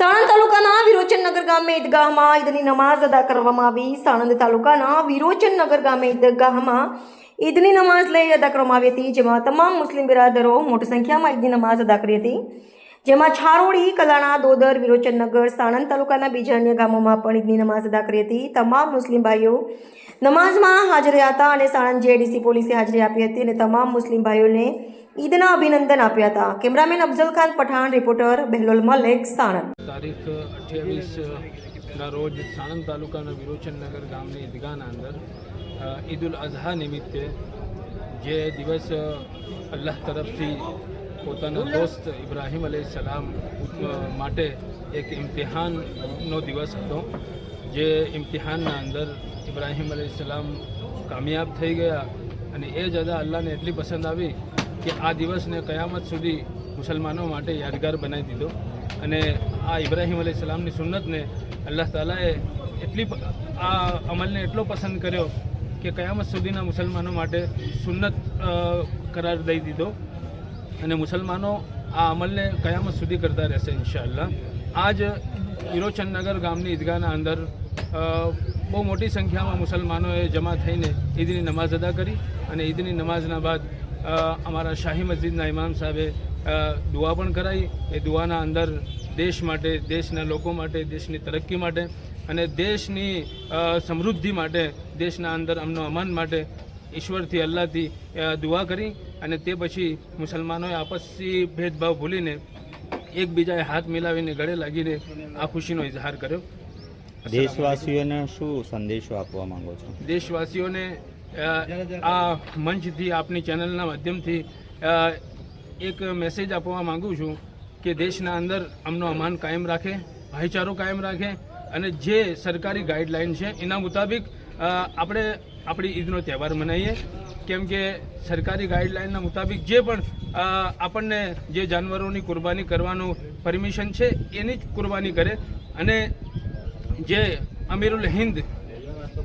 સાણંદ તાલુકાના વિરોચનનગર ગામે ઈદગાહમાં ઈદની નમાઝ અદા કરવામાં આવી। સાણંદ તાલુકાના વિરોચનનગર ગામે ઈદગાહમાં ઈદની નમાઝ અદા કરવામાં આવી હતી, જેમાં તમામ મુસ્લિમ બિરાદરો મોટી સંખ્યામાં ઈદની નમાઝ અદા કરી હતી, જેમાં છારોડી, કલાણા, દોદર, વિરોચનનગર, સાણંદ તાલુકાના બીજા અન્ય ગામોમાં પણ ઈદની નમાઝ અદા કરી હતી। તમામ મુસ્લિમ ભાઈઓ નમાઝમાં હાજર રહ્યા હતા અને સાણંદ જેડીસી પોલીસે હાજરી આપી હતી અને તમામ મુસ્લિમ ભાઈઓને ઈદના અભિનંદન આપ્યા હતા। Cameraman Afzal Khan Pathan, reporter Bahelol Malek, Sanand. તારીખ 28 રોજ સાણંદ તાલુકાના વિરોચનનગર ગામની ઈદગાહના અંદર ઈદ ઉલ અઝહા નિમિત્તે જે દિવસ અલ્લાહ તરફથી પોતાના દોસ્ત ઇબ્રાહીમ અલૈહિસ્સલામ માટે એક ઇમ્તિહાનનો દિવસ હતો, જે ઇમ્તિહાનના અંદર ઇબ્રાહીમ અલૈહિસ્સલામ કામયાબ થઈ ગયા અને એ જ અદા અલ્લાહને એટલી પસંદ આવી કે આ દિવસને કયામત સુધી મુસલમાનો માટે યાદગાર બનાવી દીધો। અને આ ઇબ્રાહીમ અલૈહિસ્સલામની સુન્નતને અલ્લાહ તાલાએ આ અમલને એટલો પસંદ કર્યો કે કયામત સુધીના મુસલમાનો માટે સુન્નત કરાર દઈ દીધો અને મુસલમાનો આ અમલને કયામત સુધી કરતા રહેશે ઇન્શાઅલ્લાહ। આજ વિરોચનનગર ગામની ઈદગાહના અંદર બહુ મોટી સંખ્યામાં મુસલમાનોએ જમા થઈને ઈદની નમાઝ અદા કરી અને ઈદની નમાઝના બાદ અમારા શાહી મસ્જિદના ઇમામ સાહેબે દુઆ પણ કરાવી। એ દુઆના અંદર દેશ માટે, દેશના લોકો માટે, દેશની તરક્કી માટે અને દેશની સમૃદ્ધિ માટે, દેશના અંદર અમનો અમાન માટે ઈશ્વરથી, અલ્લાહથી દુઆ કરી અને તે પછી મુસલમાનોએ આપસી ભેદભાવ ભૂલીને એકબીજાએ હાથ મિલાવીને ગળે લાગીને આ ખુશીનો ઇઝહાર કર્યો। દેશવાસીઓને શું સંદેશો આપવા માંગો છો? દેશવાસીઓને આ મંચથી, આપની ચેનલના માધ્યમથી એક મેસેજ આપવા માગું છું કે દેશના અંદર અમનો અમાન કાયમ રાખે, ભાઈચારો કાયમ રાખે અને જે સરકારી ગાઈડલાઇન છે એના મુતાબિક આપણે આપણી ઈદનો તહેવાર મનાવીએ। કેમ કે સરકારી ગાઈડલાઇનના મુતાબિક જે પણ આપણને જે જાનવરોની કુરબાની કરવાનું પરમિશન છે એની જ કુરબાની કરે અને જે અમીરુલ હિન્દ,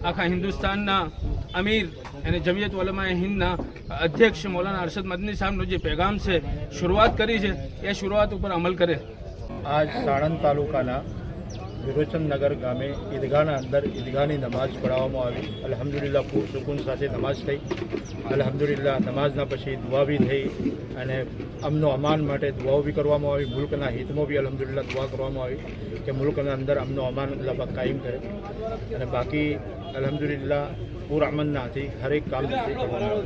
આખા હિન્દુસ્તાનના અમીર અને જમિયત ઉલમાએ હિન્દના અધ્યક્ષ મૌલાના અરશદ મદની સાહેબનો જે પેગામ છે, શરૂઆત કરી છે, એ શરૂઆત ઉપર અમલ કરે। આજ સાણંદ તાલુકાના વિરોચનનગર ગામે ઈદગાહના અંદર ઈદગાહની નમાઝ પઢાવવામાં આવી। અલ્હમ્દુલિલ્લાહ પૂર સુકૂન સાથે નમાઝ થઈ। અલ્હમ્દુલિલ્લાહ નમાઝના પછી દુઆ બી થઈ અને અમનો અમાન માટે દુઆઓ બી કરવામાં આવી। મુલ્કના હિતમાં બી અલ્હમ્દુલિલ્લાહ દુઆ કરવામાં આવી કે મુલ્કના અંદર અમનો અમાન અલ્લાહ પાક કાયમ કરે અને બાકી અલ્હમ્દુલિલ્લાહ પૂર અમનના હતી હરેક કામ કરવામાં આવે।